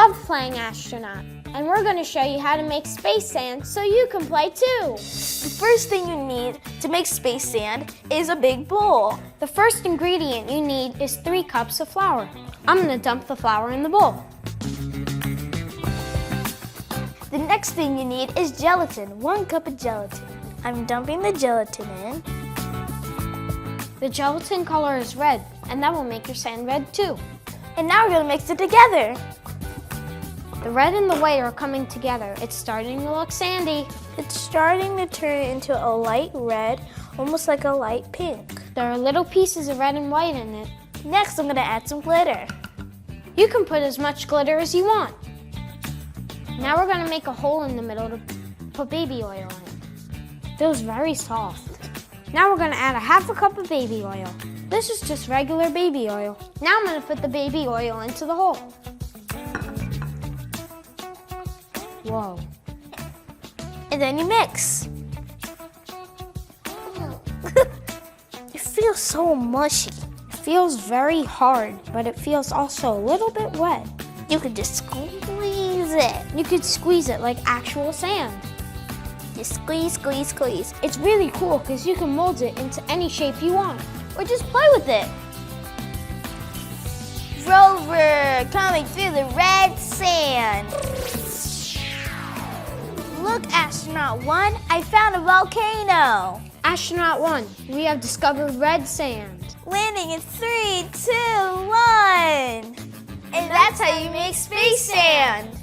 love playing astronaut, and we're going to show you how to make space sand so you can play too. The first thing you need to make space sand is a big bowl. The first ingredient you need is 3 cups of flour. I'm going to dump the flour in the bowl. The next thing you need is gelatin, 1 cup of gelatin. I'm dumping the gelatin in. The gelatin color is red, and that will make your sand red too. And now we're gonna mix it together. The red and the white are coming together. It's starting to look sandy. It's starting to turn into a light red, almost like a light pink. There are little pieces of red and white in it. Next, I'm gonna add some glitter. You can put as much glitter as you want. Now we're gonna make a hole in the middle to put baby oil in. It feels very soft. Now we're gonna add a 1/2 cup of baby oil. This is just regular baby oil. Now I'm gonna put the baby oil into the hole. Whoa. And then you mix. It feels so mushy. It feels very hard, but it feels also a little bit wet. You could just squeeze it. You could squeeze it like actual sand. Just squeeze, squeeze, squeeze. It's really cool because you can mold it into any shape you want. Or just play with it. Rover coming through the red sand. Look, Astronaut 1, I found a volcano. Astronaut 1, we have discovered red sand. Landing in 3, 2, 1. And that's how you make space sand.